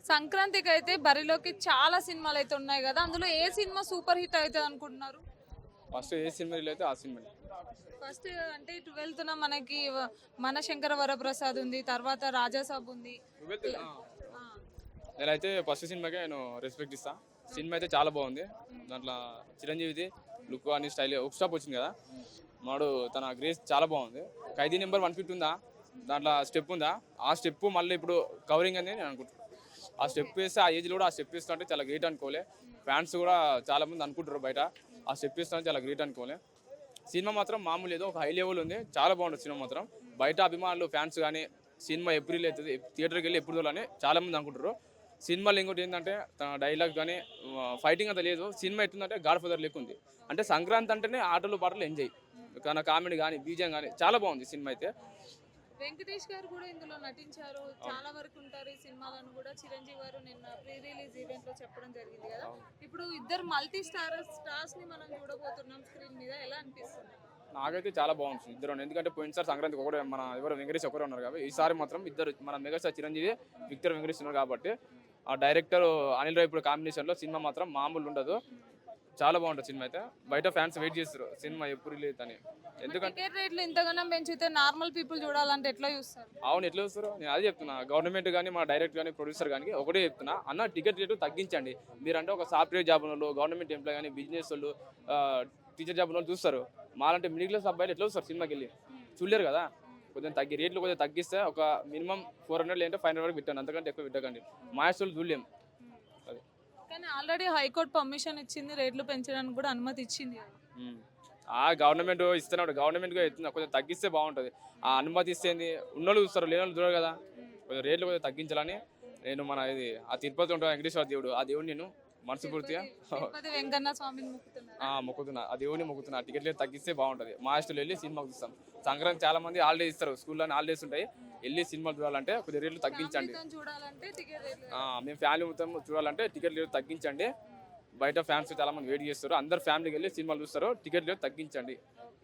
సంక్రాంతికి అయితే బరిలోకి చాలా సినిమాలు అయితే ఉన్నాయి కదా, అందులో ఏ సినిమా సూపర్ హిట్ అవుతుంది అనుకుంటున్నారు? ఫస్ట్ ఏ సినిమా రిలీజ్ అయితే ఆ సినిమా. ఫస్ట్ అంటే 12th మనకి మన శంకర వరప్రసాద్ ఉంది, తర్వాత రాజాసాబ్ ఉంది. ఇలా- ఆ, నేనైతే ఫస్ట్ సినిమాకే నేను రెస్పెక్ట్ ఇస్తా. సినిమా అయితే చాలా బాగుంది. దాంట్లో చిరంజీవిది లుక్ అని స్టైల్ ఒక స్టాప్ వచ్చింది కదా, మాడు తన గ్రేస్ చాలా బాగుంది. ఖైదీ నెంబర్ 150 ఉందా, దాంట్లో స్టెప్ ఉందా, ఆ స్టెప్ మళ్ళీ ఇప్పుడు కవరింగ్ అని నేను అనుకుంటున్నాను. ఆ స్టెప్ వేస్తే ఆ ఏజ్లో కూడా ఆ స్టెప్ వేస్తా అంటే చాలా గ్రేట్ అనుకోలే. ఫ్యాన్స్ కూడా చాలా మంది అనుకుంటారు బయట ఆ స్టెప్ వేస్తా చాలా గ్రేట్ అనుకోలే. సినిమా మాత్రం మామూలు ఏదో ఒక హై లెవెల్ ఉంది, చాలా బాగుంటుంది సినిమా మాత్రం. బయట అభిమానులు ఫ్యాన్స్ కానీ సినిమా ఎప్పుడు అవుతుంది థియేటర్కి వెళ్ళి ఎప్పుడు చూడాలని చాలా మంది అనుకుంటారు. సినిమాలో ఇంకోటి ఏంటంటే తన డైలాగ్ కానీ ఫైటింగ్ అంత లేదు. సినిమా ఎట్లుందంటే గాడ్ ఫాదర్ లెక్క ఉంది. అంటే సంక్రాంతి అంటేనే ఆటలు పాటలు ఎంజాయ్, కానీ కామెడీ కానీ బీజం కానీ చాలా బాగుంది సినిమా అయితే. వెంకటేష్ గారు కూడా ఇందులో నటించారు. చాలా వరకు ఉంటారు ఈ సినిమాలను కూడా. చిరంజీవి గారు నిన్న ప్రీ రిలీజ్ ఈవెంట్ లో చెప్పడం జరిగింది కదా. ఇప్పుడు ఇద్దరు మల్టీ స్టార్స్ ని మనం చూడబోతున్నాం స్క్రీన్ మీద. ఎలా అనిపిస్తుంది? నాకైతే చాలా బాగుంటుంది ఇద్దరు. ఎందుకంటే పోయినసారి సంక్రాంతికి ఒకటే మన ఎవరు వెంకటేష్ ఒకరే ఉన్నారు కాబట్టి ఈసారి మాత్రం ఇద్దరు మన మెగాస్టార్ చిరంజీవి విక్టర్ వెంకటేష్ ఉన్నారు కాబట్టి ఆ డైరెక్టర్ అనిల్ రావిపూడి కాంబినేషన్లో సినిమా మాత్రం మామూలు ఉండదు. చాలా బాగుంటుంది సినిమా అయితే. బయట ఫ్యాన్స్ వెయిట్ చేస్తారు సినిమా ఎప్పుడు రిలీజ్ అని. ఎందుకంటే టికెట్ రేట్లు ఇంతగానం పెంచితే నార్మల్ పీపుల్ చూడాలంటే ఎట్లా చూస్తారు? అవును ఎట్లా చూస్తారు, నేను అదే చెప్తున్నా. గవర్నమెంట్ కానీ మా డైరెక్టర్ కానీ ప్రొడ్యూసర్ కానీ ఒకటే చెప్తున్నా, అన్న టికెట్ రేటు తగ్గించండి. మీరంటే ఒక సాఫ్ట్వేర్ జాబ్ వాళ్ళు, గవర్నమెంట్ ఎంప్లాయ్ కానీ, బిజినెస్ వాళ్ళు, టీచర్ జాబ్ వాళ్ళు చూస్తారు. మాలంటే మిడిల్ క్లాస్ అబ్బాయిలు ఎట్లా చూస్తారు సినిమాకి వెళ్ళి? చూడలేరు కదా. కొంచెం రేట్లు కొంచెం తగ్గిస్తే ఒక మినిమం 400 లేదంటే 500 వరకు పెట్టండి, అంతకంటే ఎక్కువ పెట్టకండి. మా వాళ్ళు చూడలేం. అది కానీ ఆల్రెడీ హైకోర్టు పర్మిషన్ ఇచ్చింది, రేట్లు పెంచడానికి కూడా అనుమతి ఇచ్చింది కదా. ఉమ్. ఆ గవర్నమెంట్ ఇస్తున్నాడు, గవర్నమెంట్ కొంచెం తగ్గిస్తే బాగుంటుంది. ఆ అనుమతి ఇస్తేంది ఉన్నోళ్ళు చూస్తారు, లేని వాళ్ళు చూడరు కదా. కొంచెం రేట్లు కొంచెం తగ్గించాలని నేను మన ఇది ఆ తిరుపతి ఉంటా వెంకటేశ్వర దేవుడు, ఆ దేవుడు నేను మనస్ఫూర్తిగా తిరుపతి వెంకన్న స్వామిని మొక్కుతున్నారు. మొక్కుతున్నా, ఆ దేవుడిని మొక్కుతున్నా. టికెట్లు తగ్గిస్తే బాగుంటుంది. మా హాస్టల్ వెళ్ళి సినిమాకి చూస్తాం. సంక్రాంతి చాలా మంది హాలిడేస్ ఇస్తారు, స్కూల్లోనే హాలిడేస్ ఉంటాయి. వెళ్ళి సినిమాలు చూడాలంటే కొద్దిగా రేట్లు తగ్గించండి. చూడాలంటే టికెట్ రేట్లు. మేము ఫ్యామిలీ మొత్తం చూడాలంటే టికెట్ రేట్లు తగ్గించండి. బయట ఫ్యాన్స్ చాలా మంది వెయిట్ చేస్తారు, అందరు ఫ్యామిలీకి వెళ్ళి సినిమాలు చూస్తారు. టికెట్ రేట్లు తగ్గించండి.